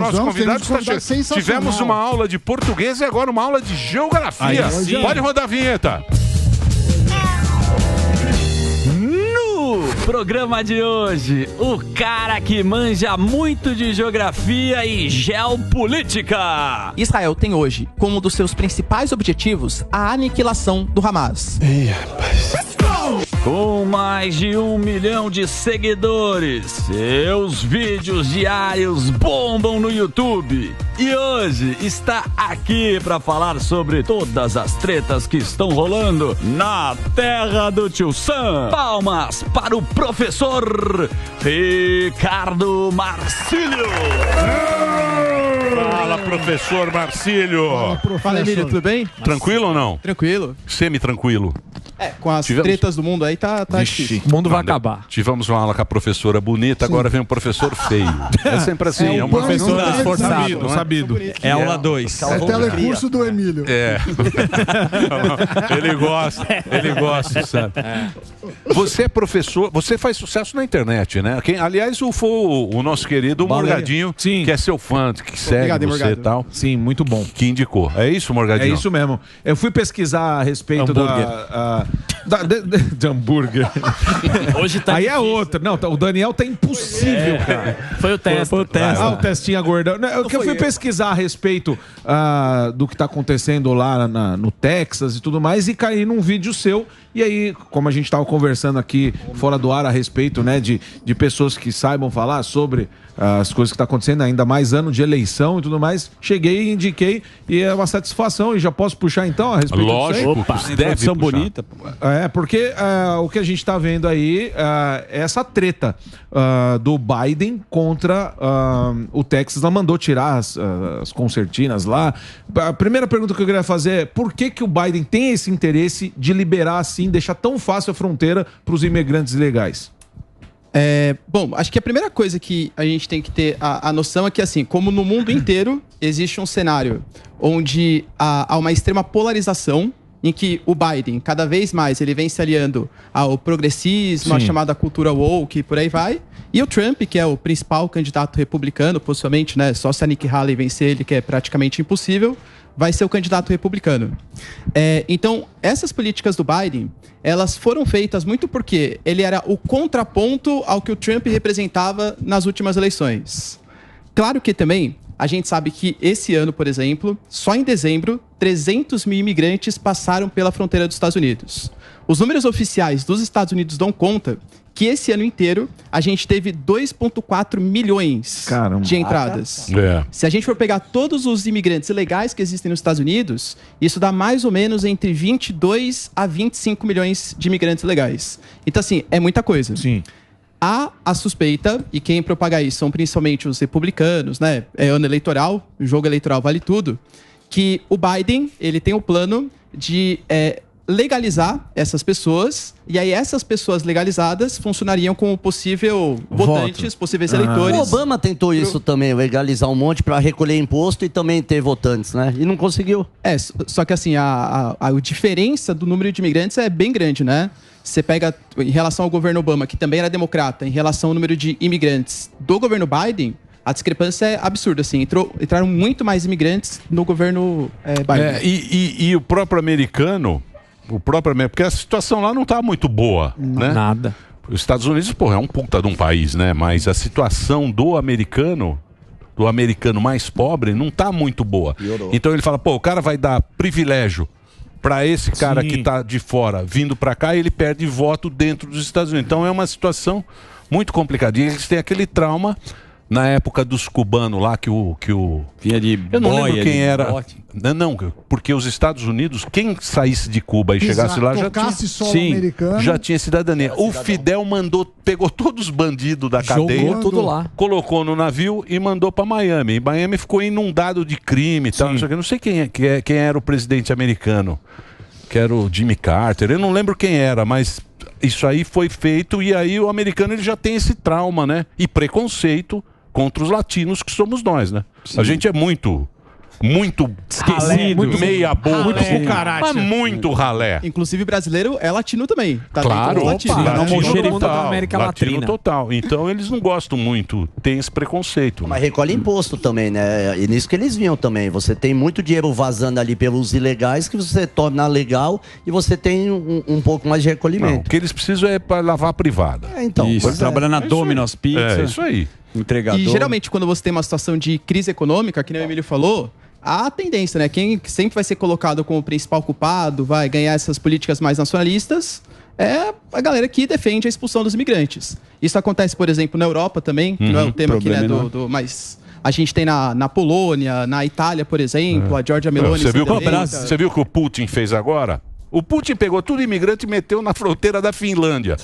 Nosso convidado está chegando. Tivemos uma aula de português e agora uma aula de geografia. Pode rodar a vinheta. No programa de hoje, o cara que manja muito de geografia e geopolítica. Israel tem hoje como um dos seus principais objetivos a aniquilação do Hamas. Ih, rapaz. Com mais de 1 milhão de seguidores, seus vídeos diários bombam no YouTube. E hoje está aqui para falar sobre todas as tretas que estão rolando na terra do Tio Sam. Palmas para o professor Ricardo Marcílio. Fala, professor Marcílio. Fala, Emílio, tudo bem? Tranquilo ou não? Tranquilo. Semi-tranquilo. Com as tretas do mundo aí tá difícil. O mundo vai acabar. Tivemos uma aula com a professora bonita, agora vem o professor feio. É sempre assim. É um professor esforçado, sabido. É aula 2. É o telecurso do Emílio. É. Ele gosta, sabe? Você é professor, você faz sucesso na internet, né? Aliás, foi o nosso querido Morgadinho, que é seu fã, que segue você e tal. Sim, muito bom. Que indicou. É isso, Morgadinho? É isso mesmo. Eu fui pesquisar a respeito de hambúrguer. Hoje tá aí difícil. É outra. Não, o Daniel tá impossível, cara. Foi o teste. Foi o teste. O testinho gordão. O que eu fui pesquisar a respeito do que tá acontecendo lá no Texas e tudo mais, e caí num vídeo seu. E aí, como a gente tava conversando aqui fora do ar a respeito, né, de pessoas que saibam falar sobre as coisas que tá acontecendo, ainda mais ano de eleição e tudo mais, cheguei e indiquei, e é uma satisfação, e já posso puxar então a respeito Lógico, disso aí? Opa, deve bonita. Porque o que a gente tá vendo aí é essa treta do Biden contra o Texas. Ela mandou tirar as concertinas lá. A primeira pergunta que eu queria fazer é por que o Biden tem esse interesse de liberar assim, deixar tão fácil a fronteira para os imigrantes ilegais? Bom, acho que a primeira coisa que a gente tem que ter a noção é que, assim, como no mundo inteiro, existe um cenário onde há uma extrema polarização, em que o Biden, cada vez mais, ele vem se aliando ao progressismo, à chamada cultura woke e por aí vai. E o Trump, que é o principal candidato republicano, possivelmente, né, só se a Nikki Haley vencer ele, que é praticamente impossível, vai ser o candidato republicano. Então, essas políticas do Biden, elas foram feitas muito porque ele era o contraponto ao que o Trump representava nas últimas eleições. Claro que também a gente sabe que esse ano, por exemplo, só em dezembro, 300 mil imigrantes passaram pela fronteira dos Estados Unidos. Os números oficiais dos Estados Unidos dão conta que esse ano inteiro a gente teve 2,4 milhões de entradas. Se a gente for pegar todos os imigrantes ilegais que existem nos Estados Unidos, isso dá mais ou menos entre 22 a 25 milhões de imigrantes ilegais. Então, assim, é muita coisa. Sim. Há a suspeita, e quem propaga isso são principalmente os republicanos, né? É ano eleitoral, o jogo eleitoral vale tudo, que o Biden, ele tem o plano de legalizar essas pessoas, e aí essas pessoas legalizadas funcionariam como possível votantes, possíveis eleitores. O Obama tentou isso também, legalizar um monte para recolher imposto e também ter votantes, né? E não conseguiu. Só que assim, a diferença do número de imigrantes é bem grande, né? Você pega, em relação ao governo Obama, que também era democrata, em relação ao número de imigrantes do governo Biden, a discrepância é absurda, assim. Entraram muito mais imigrantes no governo Biden. E o próprio americano, porque a situação lá não está muito boa, né? Nada. Os Estados Unidos, é um puta de um país, né? Mas a situação do americano mais pobre, não está muito boa. Piorou. Então ele fala, o cara vai dar privilégio para esse cara que está de fora vindo para cá, e ele perde voto dentro dos Estados Unidos. Então é uma situação muito complicada. E eles têm aquele trauma na época dos cubanos lá que o vinha de eu não lembro quem era. Não, porque os Estados Unidos, quem saísse de Cuba e chegasse lá já tinha cidadania. O Fidel pegou todos os bandidos da cadeia, jogou tudo lá, colocou no navio e mandou para Miami. E Miami ficou inundado de crime e tal. Não sei quem era o presidente americano, que era o Jimmy Carter. Eu não lembro quem era, mas isso aí foi feito, e aí o americano ele já tem esse trauma, né? E preconceito contra os latinos, que somos nós, né? A gente é muito muito esquecido, muito meia boca, muito cucaracha. mas muito ralé. Inclusive brasileiro é latino também. Tá Claro, latino. latino total. Então eles não gostam muito, tem esse preconceito. Mas recolhe imposto também, né? E nisso que eles viam também. Você tem muito dinheiro vazando ali pelos ilegais que você torna legal e você tem um pouco mais de recolhimento. Não, o que eles precisam é para lavar a privada. Então, isso, trabalha na Domino's Pizza. É isso aí. Entregador. E geralmente quando você tem uma situação de crise econômica, que nem o Emílio falou, a tendência, né? Quem sempre vai ser colocado como o principal culpado, vai ganhar essas políticas mais nacionalistas, é a galera que defende a expulsão dos imigrantes. Isso acontece, por exemplo, na Europa também, que não é o tema aqui, né? Mas a gente tem na Polônia, na Itália, por exemplo, a Giorgia Meloni. Você viu o que o Putin fez agora? O Putin pegou tudo imigrante e meteu na fronteira da Finlândia.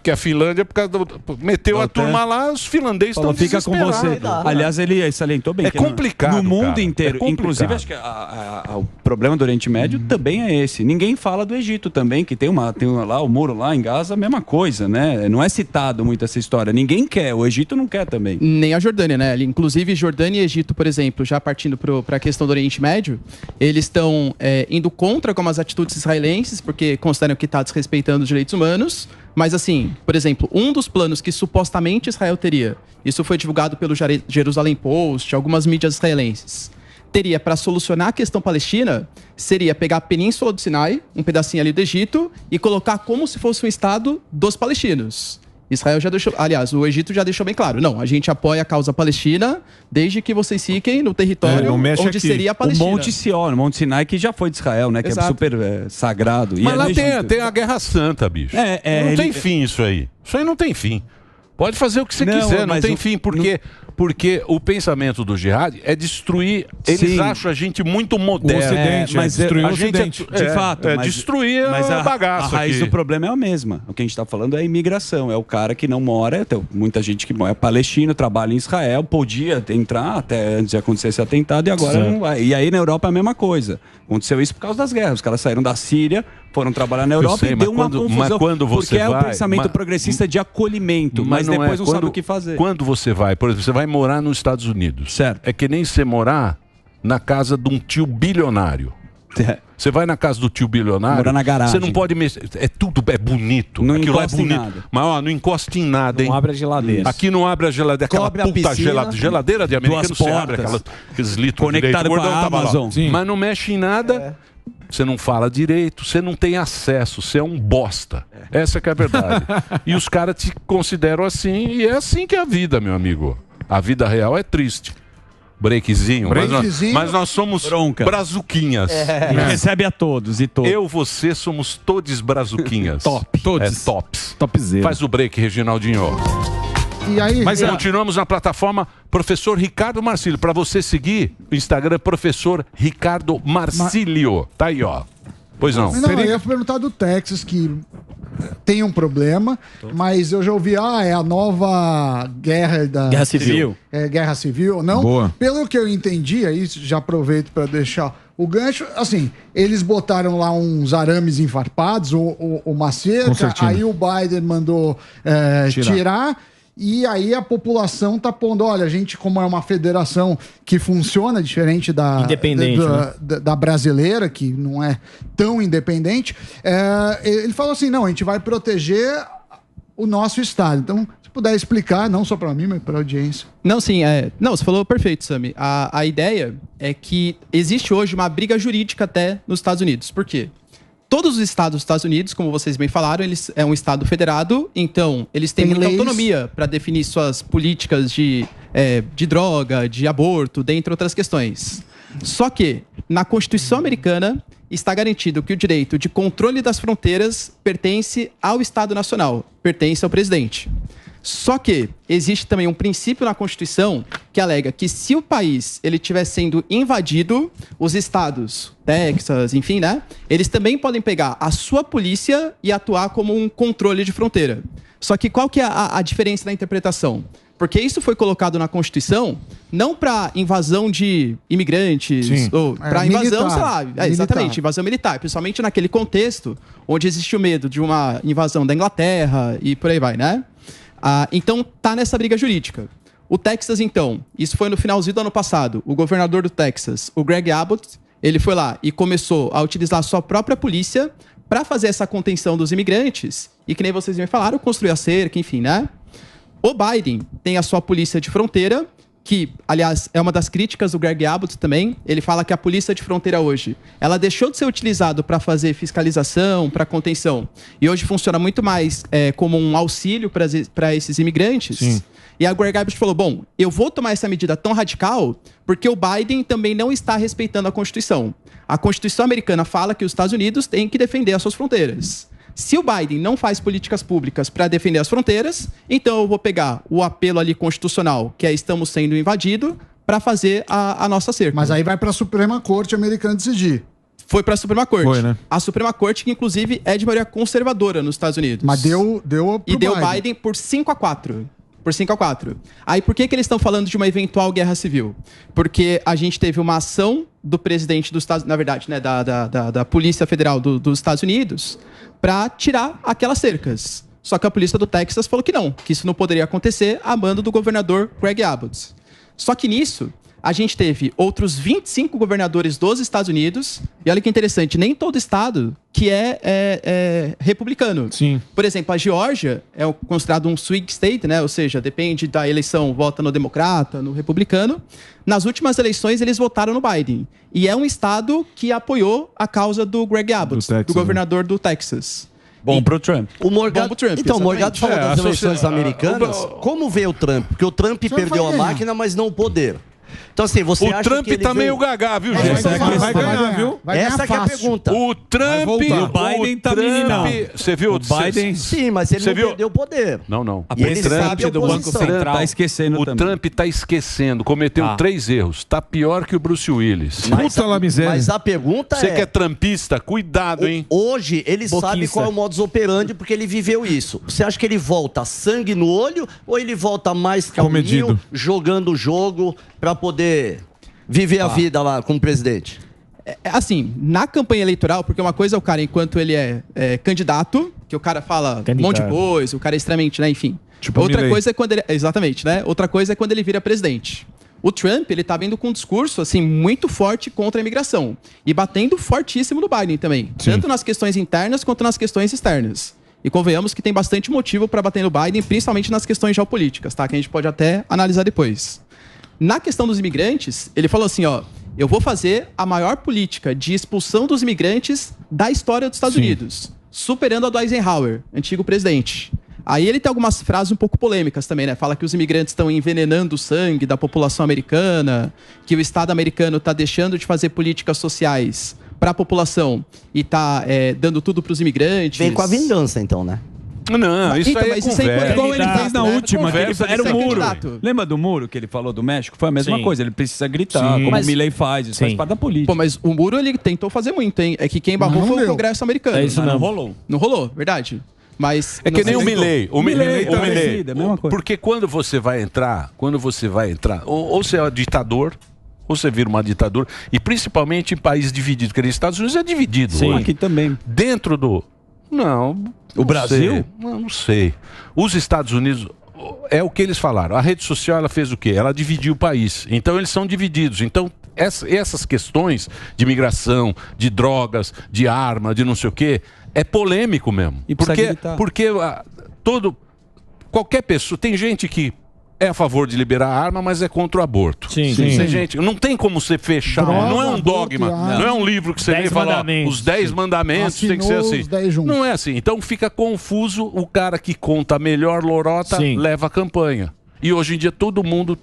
Que a Finlândia, por causa meteu a turma lá, os finlandeses estão fica com você. Aliás, ele salientou bem. É complicado, no mundo cara. inteiro. Inclusive, acho que o problema do Oriente Médio também é esse. Ninguém fala do Egito também, que tem lá o muro lá em Gaza, a mesma coisa, né? Não é citado muito essa história. Ninguém quer, o Egito não quer também. Nem a Jordânia, né? Inclusive, Jordânia e Egito, por exemplo, já partindo para a questão do Oriente Médio, eles estão indo contra algumas atitudes israelenses, porque consideram que está desrespeitando os direitos humanos. Mas, assim, por exemplo, um dos planos que supostamente Israel teria, isso foi divulgado pelo Jerusalem Post, algumas mídias israelenses, teria para solucionar a questão palestina, seria pegar a Península do Sinai, um pedacinho ali do Egito, e colocar como se fosse um estado dos palestinos. Israel já deixou, aliás, o Egito já deixou bem claro, não, a gente apoia a causa palestina desde que vocês fiquem no território onde seria a Palestina. O Monte Sião, o Monte Sinai, que já foi de Israel, né? Exato. Que é super sagrado. Mas lá tem a Guerra Santa, bicho. Não tem fim isso aí. Isso aí não tem fim. Pode fazer o que você quiser, não tem fim, porque o pensamento do jihad é destruir. Eles acham a gente muito moderno. O Ocidente, mas destruir o Ocidente. De fato. Destruir a bagaça. A raiz do problema é a mesma. O que a gente está falando é a imigração. É o cara que não mora, tem muita gente que é palestino, trabalha em Israel, podia entrar até antes de acontecer esse atentado e agora não vai. E aí na Europa é a mesma coisa. Aconteceu isso por causa das guerras. Os caras saíram da Síria, foram trabalhar na Europa e deu uma confusão. Porque é o pensamento progressista de acolhimento, mas depois não sabe o que fazer. Quando você vai, por exemplo, você vai morar nos Estados Unidos. Certo. É que nem você morar na casa de um tio bilionário. Você vai na casa do tio bilionário, morar na garagem. Você não pode mexer. É bonito. Não aquilo é encosta em bonito. nada. Mas não encosta em nada, hein? Não abre a geladeira. Aqui não abre a geladeira. Aquela puta geladeira de americano, você abre aqueles litros conectado com a Amazon. Mas não mexe em nada. Você não fala direito, você não tem acesso, você é um bosta. Essa que é a verdade. E os caras te consideram assim, e é assim que é a vida, meu amigo. A vida real é triste. Breakzinho. Mas nós somos brazuquinhas. Recebe a todos e todos. Eu, você, somos todos brazuquinhas. Top. Todos. Tops. Topzera. Faz o break, Reginaldinho. E aí, mas continuamos na plataforma Professor Ricardo Marcílio. Para você seguir, o Instagram é Professor Ricardo Marcílio. Tá aí, ó. Pois não. Não, eu ia perguntar do Texas, que tem um problema, mas eu já ouvi, é a nova guerra da... Guerra Civil. Guerra Civil, não? Boa. Pelo que eu entendi, aí já aproveito para deixar o gancho, assim, eles botaram lá uns arames enfarpados, uma cerca, aí o Biden mandou tirar. E aí a população tá pondo, olha, a gente, como é uma federação que funciona diferente da brasileira, que não é tão independente, ele falou assim, não, a gente vai proteger o nosso estado. Então, se puder explicar, não só para mim, mas para a audiência. Não, sim, não, você falou perfeito, Sami. A ideia é que existe hoje uma briga jurídica até nos Estados Unidos. Por quê? Todos os estados dos Estados Unidos, como vocês bem falaram, eles é um estado federado, então eles têm muita autonomia para definir suas políticas de droga, de aborto, dentre outras questões. Só que, na Constituição americana, está garantido que o direito de controle das fronteiras pertence ao Estado Nacional, pertence ao presidente. Só que existe também um princípio na Constituição que alega que se o país ele estiver sendo invadido, os estados, Texas, enfim, né? Eles também podem pegar a sua polícia e atuar como um controle de fronteira. Só que qual que é a diferença na interpretação? Porque isso foi colocado na Constituição não para invasão de imigrantes, ou para invasão, sei lá, exatamente, invasão militar. Principalmente naquele contexto onde existe o medo de uma invasão da Inglaterra e por aí vai, né? Então tá nessa briga jurídica. O Texas, então, isso foi no finalzinho do ano passado. O governador do Texas, o Greg Abbott, ele foi lá e começou a utilizar a sua própria polícia para fazer essa contenção dos imigrantes. E que nem vocês me falaram, construir a cerca, enfim, né? O Biden tem a sua polícia de fronteira, que, aliás, é uma das críticas do Greg Abbott também. Ele fala que a polícia de fronteira hoje, ela deixou de ser utilizada para fazer fiscalização, para contenção. E hoje funciona muito mais como um auxílio para esses imigrantes. Sim. E a Greg Abbott falou, bom, eu vou tomar essa medida tão radical porque o Biden também não está respeitando a Constituição. A Constituição americana fala que os Estados Unidos têm que defender as suas fronteiras. Se o Biden não faz políticas públicas para defender as fronteiras, então eu vou pegar o apelo ali constitucional, que é estamos sendo invadidos, para fazer a nossa cerca. Mas aí vai para a Suprema Corte americana decidir. Foi para a Suprema Corte. Foi, né? A Suprema Corte, que inclusive é de maioria conservadora nos Estados Unidos. Mas deu e deu Biden por 5-4. Por 5-4. Aí por que eles estão falando de uma eventual guerra civil? Porque a gente teve uma ação do presidente dos Estados Unidos, na verdade, né, da Polícia Federal dos Estados Unidos, para tirar aquelas cercas. Só que a polícia do Texas falou que isso não poderia acontecer a mando do governador Greg Abbott. Só que nisso, a gente teve outros 25 governadores dos Estados Unidos, e olha que interessante, nem todo estado que é republicano. Sim. Por exemplo, a Geórgia é considerado um swing state, né? Ou seja, depende da eleição, vota no democrata, no republicano. Nas últimas eleições, eles votaram no Biden. E é um estado que apoiou a causa do Greg Abbott, do governador do Texas. Bom pro Trump. O Morgado, Bom pro Trump, então, o Morgado falou das eleições sociedade- americanas. Como vê o Trump? Porque o Trump perdeu a máquina, mas não o poder. Então, assim, você O acha Trump que ele tá meio veio... gaga, viu, Vai gente? ganhar, vai ganhar, viu? Vai ganhar Essa que é a fácil. pergunta. O Trump... voltar. E o Biden tá meninão. Você viu? O Biden... Sim, mas ele Você não viu? perdeu o poder. Não. A E ele presidente sabe a do Banco oposição. Central tá esquecendo O também. Trump tá esquecendo. Cometeu 3 erros. Tá pior que o Bruce Willis. Puta lá miséria. Mas a pergunta Você que é trampista, cuidado, hein? Hoje, ele sabe Boquista. qual é o modus operandi, porque ele viveu isso. Você acha que ele volta sangue no olho ou ele volta mais calminho, Comedido. jogando o jogo para poder viver a vida lá como presidente? Assim, na campanha eleitoral, porque uma coisa é o cara, enquanto ele é candidato, que o cara fala um monte de coisa, o cara é extremamente, né, enfim. Tipo Outra Milley. coisa é quando ele... Exatamente, né? Outra coisa é quando ele vira presidente. O Trump, ele tá vindo com um discurso, assim, muito forte contra a imigração. E batendo fortíssimo no Biden também. Sim. Tanto nas questões internas quanto nas questões externas. E convenhamos que tem bastante motivo para bater no Biden, principalmente nas questões geopolíticas, tá? Que a gente pode até analisar depois. Na questão dos imigrantes, ele falou assim, ó, eu vou fazer a maior política de expulsão dos imigrantes da história dos Estados Unidos, superando a do Eisenhower, antigo presidente. Aí ele tem algumas frases um pouco polêmicas também, né? Fala que os imigrantes estão envenenando o sangue da população americana, que o Estado americano está deixando de fazer políticas sociais para a população e está dando tudo para os imigrantes. Vem com a vingança, então, né? Não, isso Então, aí é mas isso é conversa. Igual ele fez na última, que ele, Conversa era o de ser muro. candidato. Lembra do muro que ele falou do México? Foi a mesma Sim. coisa, ele precisa gritar, Sim. como Mas- o Milley faz, isso faz Sim. parte da política. Pô, mas o muro ele tentou fazer muito, hein? É que quem barrou Não foi deu. o Congresso americano. É isso Mas não mesmo. rolou. Não rolou, verdade. Mas É que não nem o sei- Milley. O Milley Milley. tá parecido, é a mesma coisa. Porque quando você vai entrar, ou você é um ditador, ou você vira uma ditadura, e principalmente em países divididos, porque nos Estados Unidos é dividido. Sim. hoje. Aqui também. Dentro do... Não. O Brasil? Sei. Não sei. Os Estados Unidos... É o que eles falaram. A rede social, ela fez o quê? Ela dividiu o país. Então, eles são divididos. Então, essas questões de migração, de drogas, de arma, de não sei o quê, é polêmico mesmo. E precisa gritar. Porque qualquer pessoa... Tem gente que é a favor de liberar a arma, mas é contra o aborto. Sim. Tem gente, não tem como você fechar. Droga, não é um aborto, dogma. arma. Não é um livro que você lê e 10 fala, ó, mandamentos. os 10 mandamentos tem que ser Assinou assim. os 10 juntos. Não é assim. Então fica confuso, o cara que conta a melhor lorota Sim. leva a campanha. E hoje em dia todo mundo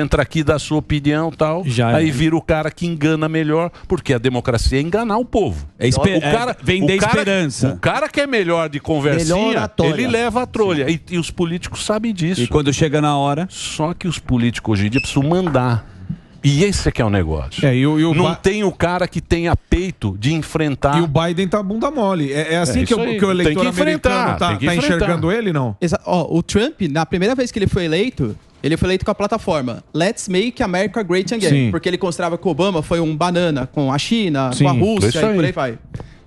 entra aqui, dá a sua opinião e tal, Já aí é. vira o cara que engana melhor, porque a democracia é enganar o povo. Vender o cara- esperança. O cara que é melhor de conversinha, Melhor oratória. ele leva a trolha. E os políticos sabem disso. E quando chega na hora... Só que os políticos hoje em dia precisam mandar. E esse é que é o negócio. E o Não tem o cara que tenha peito de enfrentar. E o Biden tá bunda mole. É assim que, isso aí. que o Tem eleitor que enfrentar, americano tá tem que enfrentar. enxergando ele, não? Ó, o Trump, na primeira vez que ele foi eleito com a plataforma Let's Make America Great Again. Sim. Porque ele considerava que o Obama foi um banana com a China, Sim, com a isso Rússia aí. e por aí vai.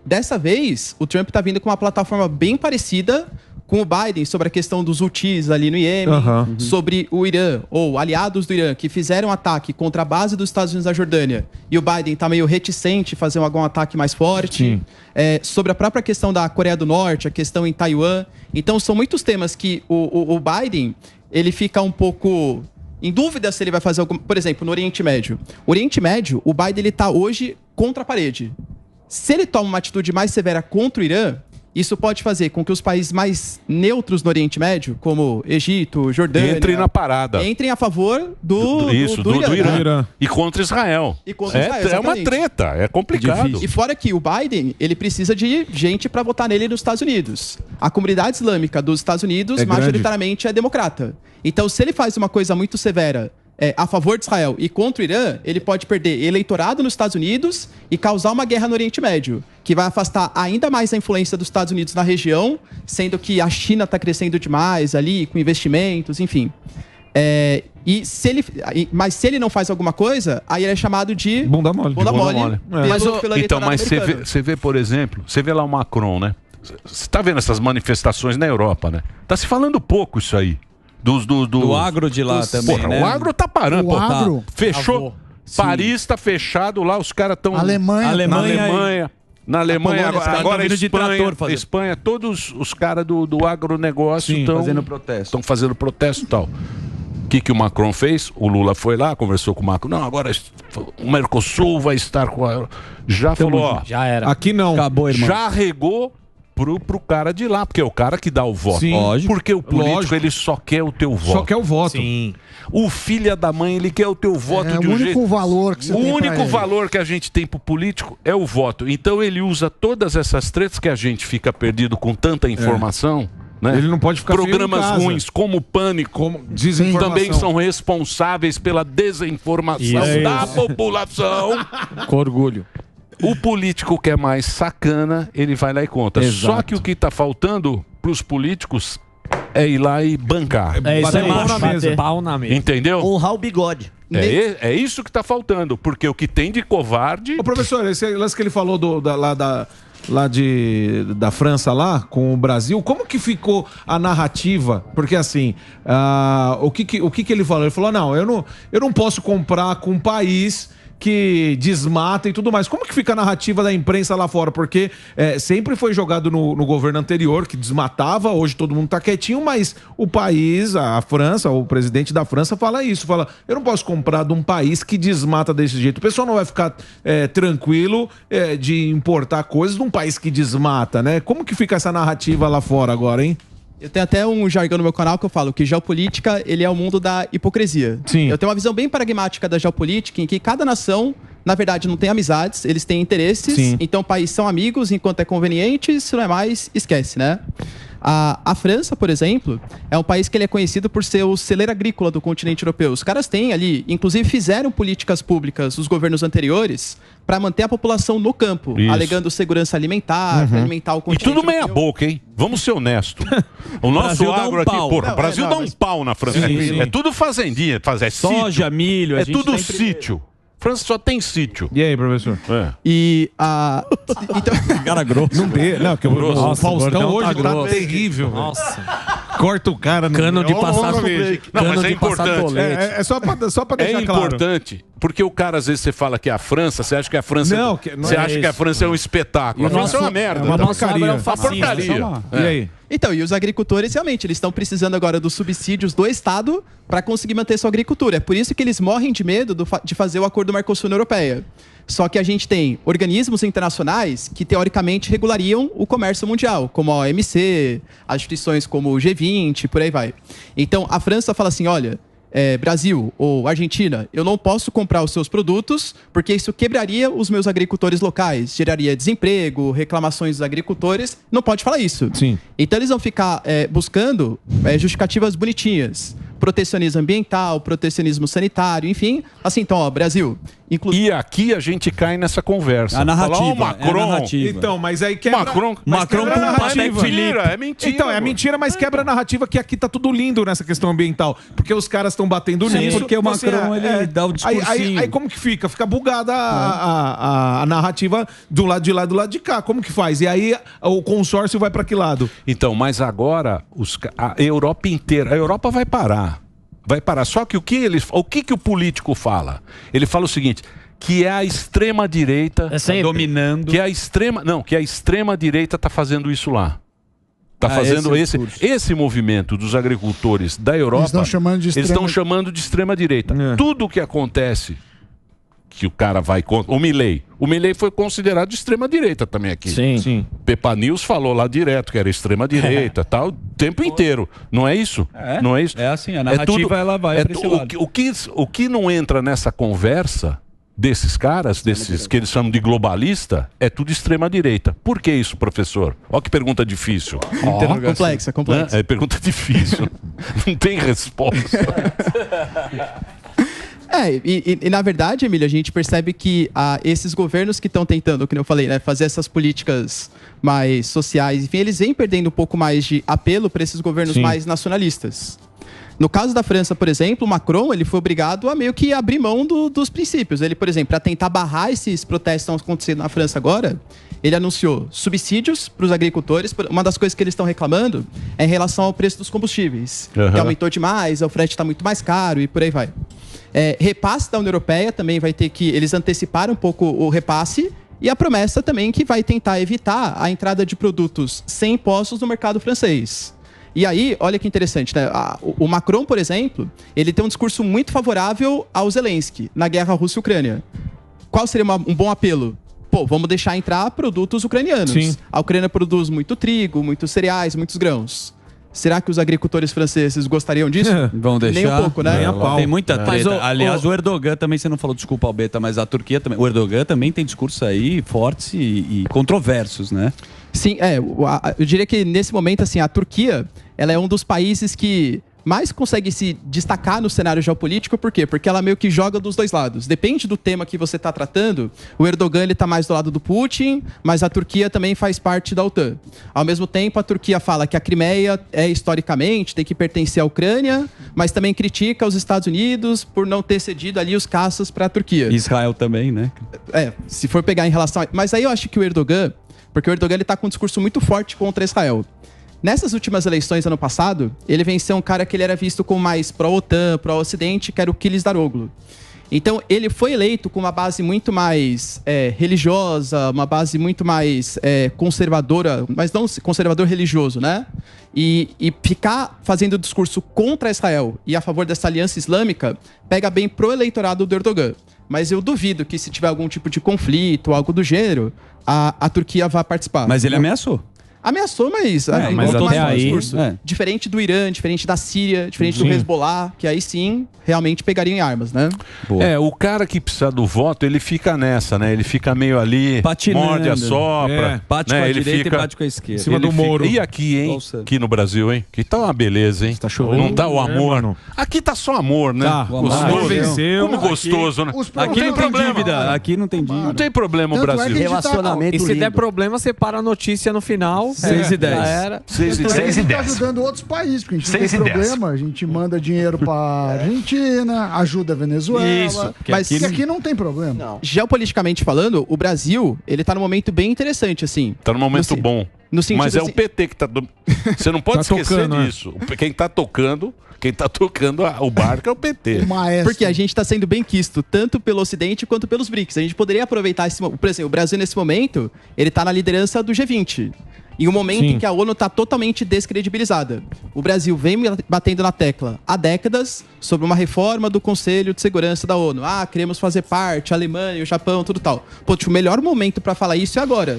Dessa vez, o Trump tá vindo com uma plataforma bem parecida com o Biden sobre a questão dos Houthis ali no Iêmen, sobre o Irã, ou aliados do Irã, que fizeram um ataque contra a base dos Estados Unidos na Jordânia, e o Biden está meio reticente a fazer algum ataque mais forte. Sobre a própria questão da Coreia do Norte, a questão em Taiwan. Então, são muitos temas que o Biden, ele fica um pouco em dúvida se ele vai fazer algum... Por exemplo, no Oriente Médio. O Oriente Médio, o Biden está hoje contra a parede. Se ele toma uma atitude mais severa contra o Irã, isso pode fazer com que os países mais neutros no Oriente Médio, como Egito, Jordânia... Entrem na parada. Entrem a favor do Irã. E contra Israel. É uma treta, é complicado. Difícil. E fora que o Biden, ele precisa de gente para votar nele nos Estados Unidos. A comunidade islâmica dos Estados Unidos, majoritariamente, é democrata. Então, se ele faz uma coisa muito severa a favor de Israel e contra o Irã, ele pode perder eleitorado nos Estados Unidos e causar uma guerra no Oriente Médio, que vai afastar ainda mais a influência dos Estados Unidos na região, sendo que a China está crescendo demais ali, com investimentos, enfim. Mas se ele não faz alguma coisa, aí ele é chamado de bunda mole. Mas você vê, por exemplo, você vê lá o Macron, né? Você está vendo essas manifestações na Europa, né? Tá se falando pouco isso aí. Do agro de lá também, né? O agro tá parando. O agro? Fechou. Paris tá fechado lá, os caras estão... Na Alemanha, agora Espanha, todos os caras do agronegócio estão fazendo protesto e tal. O que o Macron fez? O Lula foi lá, conversou com o Macron. Não, agora o Mercosul vai estar com a... Já falou, ó. Já era. Aqui não. Acabou, irmão. Já regou pro cara de lá, porque é o cara que dá o voto. Sim, lógico. Porque o político, ele só quer o teu voto. Só quer o voto. Sim. O filho da mãe, ele quer o teu voto de um jeito... O único valor que você tem. O único valor que a gente tem pro político é o voto. Então ele usa todas essas tretas que a gente fica perdido com tanta informação... Né? Ele não pode ficar programas ruins, como o Pânico, como também são responsáveis pela desinformação da população. Com orgulho. O político que é mais sacana, ele vai lá e conta. Exato. Só que o que está faltando para os políticos é ir lá e bancar. Isso aí, pau na mesa. Entendeu? Honrar o bigode. É isso que está faltando, porque o que tem de covarde... Ô, professor, esse lance que ele falou da França lá, com o Brasil, como que ficou a narrativa? Porque assim, o que ele falou? Ele falou, não, eu não posso comprar com um país que desmata e tudo mais. Como que fica a narrativa da imprensa lá fora? Porque sempre foi jogado no governo anterior, que desmatava, hoje todo mundo tá quietinho, mas o país, a França, o presidente da França fala isso, fala, eu não posso comprar de um país que desmata desse jeito. O pessoal não vai ficar tranquilo de importar coisas de um país que desmata, né? Como que fica essa narrativa lá fora agora, hein? Eu tenho até um jargão no meu canal que eu falo que geopolítica, ele é o mundo da hipocrisia. Sim. Eu tenho uma visão bem pragmática da geopolítica, em que cada nação, na verdade, não tem amizades, eles têm interesses. Sim. Então, países são amigos enquanto é conveniente, se não é mais, esquece, né? A França, por exemplo, é um país que ele é conhecido por ser o celeiro agrícola do continente europeu. Os caras têm ali, inclusive fizeram políticas públicas, os governos anteriores, para manter a população no campo, alegando segurança alimentar, para alimentar o continente europeu. E tudo meia boca, hein? Vamos ser honestos. O nosso agro aqui, porra, o Brasil dá um pau na França. É tudo fazendinha, soja, sítio, milho, é tudo sítio. França só tem sítio. E aí, professor? Então... Cara grosso. Não dê, não, porque o Faustão hoje tá terrível. Nossa. Corta o cara no cano de passar Não, mas é importante. É só pra deixar claro. É importante, porque o cara, às vezes, você fala que é a França, você acha que a França... Você acha que a França é um espetáculo. A França é uma merda. É uma porcaria. Uma porcaria. E aí? Então, e os agricultores, realmente, eles estão precisando agora dos subsídios do Estado para conseguir manter sua agricultura. É por isso que eles morrem de medo de fazer o acordo Mercosul Europeia. Só que a gente tem organismos internacionais que, teoricamente, regulariam o comércio mundial, como a OMC, as instituições como o G20, por aí vai. Então, a França fala assim, olha... Brasil ou Argentina, eu não posso comprar os seus produtos porque isso quebraria os meus agricultores locais, geraria desemprego, reclamações dos agricultores, não pode falar isso. Sim. Então eles vão ficar buscando justificativas bonitinhas, protecionismo ambiental, protecionismo sanitário, enfim, assim, então, ó, Brasil, E aqui a gente cai nessa conversa. A narrativa. Falar, Macron. É a narrativa. Então, mas aí quebra... Macron mas Macron quebra com a narrativa. É mentira. Então, é mentira, mas quebra a narrativa que aqui tá tudo lindo nessa questão ambiental. Porque os caras estão batendo nisso. Porque o Macron, ele dá o discursinho. Aí como que fica? Fica bugada a narrativa do lado de lá e do lado de cá. Como que faz? E aí o consórcio vai para que lado? Então, mas agora a Europa inteira... A Europa vai parar. Vai parar. Só que o que o político fala? Ele fala o seguinte... que é a extrema-direita dominando. Que a extrema-direita está fazendo isso lá. Está fazendo esse movimento dos agricultores da Europa. Eles estão chamando de extrema-direita. Tudo o que acontece, que o cara vai contra... O Milei foi considerado de extrema-direita também aqui. Sim. Pepa News falou lá direto que era extrema-direita, tal, o tempo inteiro. Não é isso? Não é isso? É assim, a narrativa ela vai para esse lado. O que não entra nessa conversa... desses caras, que eles chamam de globalista, é tudo extrema-direita. Por que isso, professor? Olha que pergunta difícil. Complexa. É pergunta difícil. Não tem resposta. E na verdade, Emílio, a gente percebe que esses governos que estão tentando, como eu falei, né, fazer essas políticas mais sociais, enfim, eles vêm perdendo um pouco mais de apelo para esses governos mais nacionalistas. No caso da França, por exemplo, o Macron ele foi obrigado a meio que abrir mão dos princípios. Ele, por exemplo, para tentar barrar esses protestos que estão acontecendo na França agora, ele anunciou subsídios para os agricultores. Uma das coisas que eles estão reclamando é em relação ao preço dos combustíveis, que aumentou demais, o frete está muito mais caro e por aí vai. Repasse da União Europeia também vai ter que... Eles anteciparam um pouco o repasse e a promessa também que vai tentar evitar a entrada de produtos sem impostos no mercado francês. E aí, olha que interessante, né? O Macron, por exemplo, ele tem um discurso muito favorável ao Zelensky na guerra Rússia-Ucrânia. Qual seria um bom apelo? Vamos deixar entrar produtos ucranianos. Sim. A Ucrânia produz muito trigo, muitos cereais, muitos grãos. Será que os agricultores franceses gostariam disso? Vão deixar. Nem um pouco, né? Tem muita treta. Aliás, o Erdogan também, você não falou, desculpa, Albeta, mas a Turquia também. O Erdogan também tem discursos aí fortes e controversos, né? Sim, eu diria que nesse momento, assim, a Turquia, ela é um dos países que mais consegue se destacar no cenário geopolítico. Por quê? Porque ela meio que joga dos dois lados. Depende do tema que você está tratando, o Erdogan ele está mais do lado do Putin, mas a Turquia também faz parte da OTAN. Ao mesmo tempo, a Turquia fala que a Crimeia historicamente, tem que pertencer à Ucrânia, mas também critica os Estados Unidos por não ter cedido ali os caças para a Turquia. Israel também, né? Se for pegar em relação... Mas aí eu acho que o Erdogan... Porque o Erdogan está com um discurso muito forte contra Israel. Nessas últimas eleições, ano passado, ele venceu um cara que ele era visto como mais pró-OTAN, pró-Ocidente, que era o Kılıçdaroğlu. Então, ele foi eleito com uma base muito mais religiosa, uma base muito mais conservadora, mas não conservador religioso, né? E ficar fazendo discurso contra Israel e a favor dessa aliança islâmica pega bem pro eleitorado do Erdogan. Mas eu duvido que se tiver algum tipo de conflito, algo do gênero, a Turquia vá participar. Mas ele ameaçou. Ameaçou, mas até aí, diferente do Irã, diferente da Síria, diferente do Hezbollah, que aí sim realmente pegariam em armas, né? O cara que precisa do voto, ele fica nessa, né? Ele fica meio ali, patinando, morde a sopra, bate né? com a Ele direita fica e bate com a esquerda. Em cima do Moro. E aqui, hein? Aqui no Brasil, hein? Que tá uma beleza, hein? Tá chovendo. Não tá o amor. Aqui tá só amor, né? Tá. Gostoso. Venceu. Como gostoso, né? Aqui não tem dívida. Aqui não tem dívida. Não tem problema o Brasil. Relacionamento E se lindo. der problema, você para a notícia no final. 6 e 10. Era. 6 e A 10. gente tá ajudando outros países, porque a gente não tem problema. A gente manda dinheiro pra Argentina, ajuda a Venezuela. Isso, mas aqui não tem problema. Não. Geopoliticamente falando, o Brasil, ele tá num momento bem interessante, assim. Tá num momento bom. No sentido Mas é assim, o PT que tá... Você não pode Tá esquecer tocando, disso. Quem tá tocando o barco é o PT. O maestro. Porque a gente está sendo bem quisto, tanto pelo Ocidente quanto pelos BRICS. A gente poderia aproveitar esse momento. Por exemplo, o Brasil, nesse momento, ele está na liderança do G20. Em um momento em que a ONU está totalmente descredibilizada. O Brasil vem batendo na tecla há décadas sobre uma reforma do Conselho de Segurança da ONU. Queremos fazer parte, a Alemanha, o Japão, tudo tal. O melhor momento para falar isso é agora.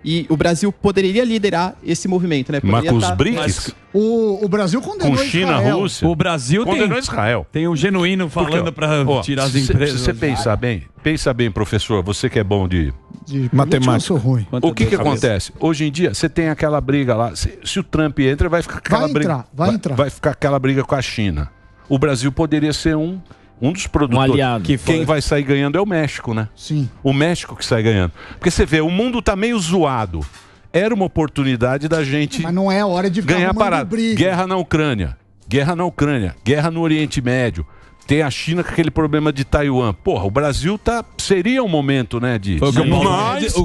E o Brasil poderia liderar esse movimento, né? Mas com os BRICS? O Brasil condenou Com China, Israel. Rússia. O Brasil condenou Israel. Tem um genuíno falando para tirar as empresas. Se você pensa bem, professor, você que é bom de matemática. Eu sou ruim. O que acontece? Hoje em dia, você tem aquela briga lá. Se o Trump entra, vai ficar aquela briga. Vai entrar. Vai ficar aquela briga com a China. O Brasil poderia ser um Um dos produtores. aliado. Quem vai sair ganhando é o México, né? Sim. O México que sai ganhando. Porque você vê, o mundo tá meio zoado. Era uma oportunidade da gente Mas não é hora de ficar ganhar arrumando parada. briga. Guerra na Ucrânia. Guerra na Ucrânia. Guerra no Oriente Médio. Tem a China com aquele problema de Taiwan. Porra, o Brasil seria um momento, né, de... Foi o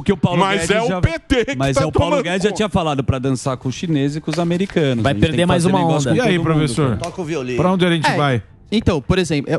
que o Paulo Guedes é o PT que Mas tá o Paulo tomando Guedes já tinha falado pra dançar com os chineses e com os americanos. Vai perder mais uma onda. E aí, professor? Toca o violino. Pra onde a gente vai? Então, por exemplo,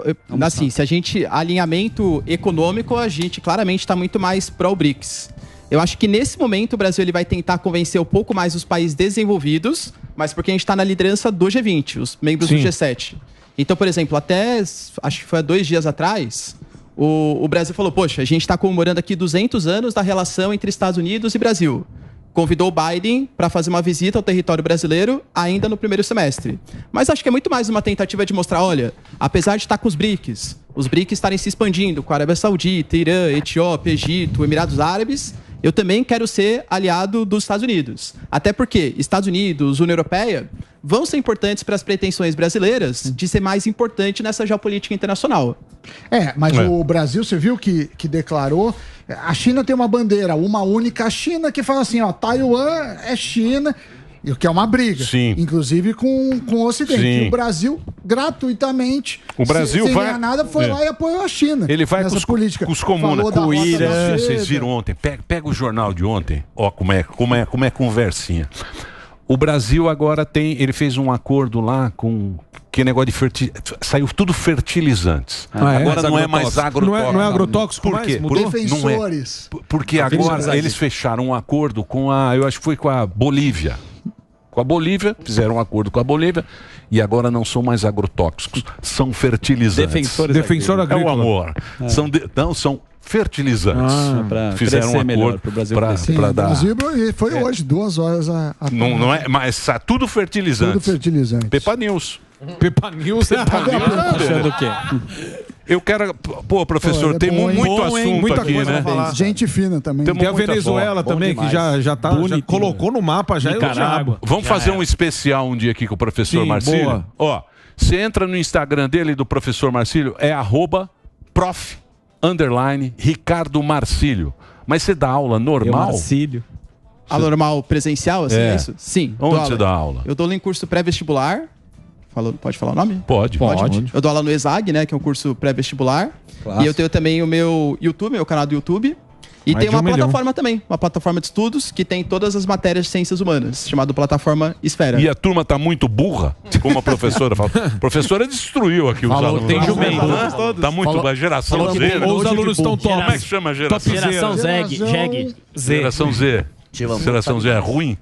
assim, se a gente... Alinhamento econômico, a gente claramente está muito mais pró BRICS. Eu acho que nesse momento o Brasil ele vai tentar convencer um pouco mais os países desenvolvidos, mas porque a gente está na liderança do G20, os membros do G7. Então, por exemplo, até acho que foi há 2 dias atrás, o Brasil falou, poxa, a gente está comemorando aqui 200 anos da relação entre Estados Unidos e Brasil. Convidou o Biden para fazer uma visita ao território brasileiro ainda no primeiro semestre. Mas acho que é muito mais uma tentativa de mostrar, olha, apesar de estar com os BRICS estarem se expandindo com a Arábia Saudita, Irã, Etiópia, Egito, Emirados Árabes, eu também quero ser aliado dos Estados Unidos. Até porque Estados Unidos, União Europeia, vão ser importantes para as pretensões brasileiras de ser mais importante nessa geopolítica internacional. Mas o Brasil, você viu que declarou, a China tem uma bandeira, uma única China, que fala assim, ó, Taiwan é China, e o que é uma briga, inclusive com o Ocidente. E o Brasil, gratuitamente, sem ganhar nada, foi lá e apoiou a China. Ele vai com os comunas, com o Irã. Vocês viram ontem? Pega o jornal de ontem, ó como é conversinha. O Brasil agora ele fez um acordo lá com que negócio de saiu tudo fertilizantes. Agora não é mais agrotóxico. Não é agrotóxico. Por quê? Defensores. Porque agora eles fecharam um acordo com eu acho que foi com a Bolívia. Com a Bolívia, fizeram um acordo com a Bolívia e agora não são mais agrotóxicos, são fertilizantes. Defensor agrícola. É o amor. São fertilizantes. Fizeram um acordo para dar. O Brasil foi hoje, 2 horas não é, mas tudo fertilizante. Tudo fertilizante. Pepa News. Pepa News é Achando o quê? Eu quero... Pô, professor, tem muito assunto muita aqui, coisa né? pra falar. Gente fina também. Tem a Venezuela também, que já colocou no mapa, já Nicarágua. Vamos fazer um especial um dia aqui com o professor Marcílio? Boa. Ó, você entra no Instagram dele, do professor Marcílio, é @prof_Ricardo Marcílio. Mas você dá aula normal? Marcílio. Aula normal presencial, assim, é isso? Sim. Onde você dá aula? Eu dou aula em curso pré-vestibular. Pode falar o nome? Pode. Eu dou aula no ESAG, né? Que é um curso pré-vestibular. E eu tenho também o meu YouTube, meu canal do YouTube. E tem uma plataforma também, uma plataforma de estudos que tem todas as matérias de ciências humanas, chamada plataforma Esfera. E a turma tá muito burra, como a professora fala. A professora destruiu aqui os alunos. Tem jumento. Tá muito... A geração Z, né? Os alunos estão top. Como é que chama a geração? Geração zeg. Geração Z. Geração Z é ruim?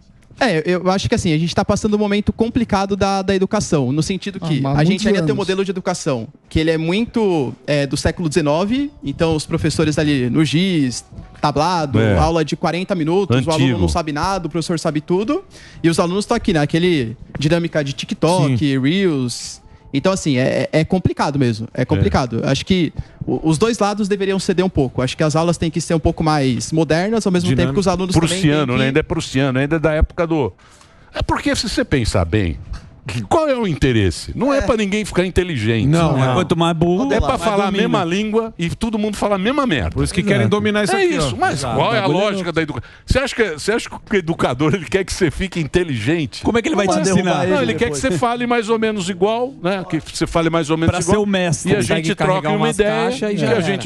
Eu acho que assim, a gente está passando um momento complicado da educação, no sentido que a gente ainda tem um modelo de educação que ele é muito do século XIX, então os professores ali no giz, tablado, aula de 40 minutos, o aluno não sabe nada, o professor sabe tudo, e os alunos estão aqui, né? Aquele dinâmica de TikTok, Reels... Então, assim, é complicado mesmo. É complicado. Acho que os dois lados deveriam ceder um pouco. Acho que as aulas têm que ser um pouco mais modernas, ao mesmo tempo que os alunos prussiano, também né? Ainda é prussiano, ainda é da época do... É porque, se você pensar bem, qual é o interesse? Não é pra ninguém ficar inteligente. Não. Quanto mais burro, é pra falar a mesma língua e todo mundo fala a mesma merda. Por isso que querem dominar isso aqui. É isso, mas qual é a lógica da educação? Você acha que o educador ele quer que você fique inteligente? Como é que ele vai te ensinar? Não, ele quer que você fale mais ou menos igual, né? Que você fale mais ou menos igual. Pra ser o mestre. E a gente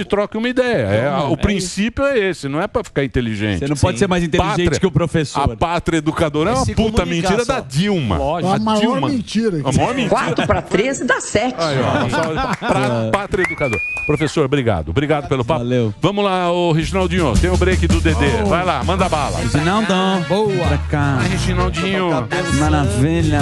troca uma ideia. O princípio é esse, não é pra ficar inteligente. Você não pode ser mais inteligente que o professor. A pátria educadora é uma puta mentira da Dilma. Lógico. A maior mentira. 4/13 dá 7. Aí, ó, pátria educador. Professor, obrigado. Obrigado pelo papo. Valeu. Vamos lá, ô Reginaldinho. Tem o break do Dedê. Vai lá, manda bala. Reginaldão. Boa. Pra cá. Reginaldinho. Maravilha.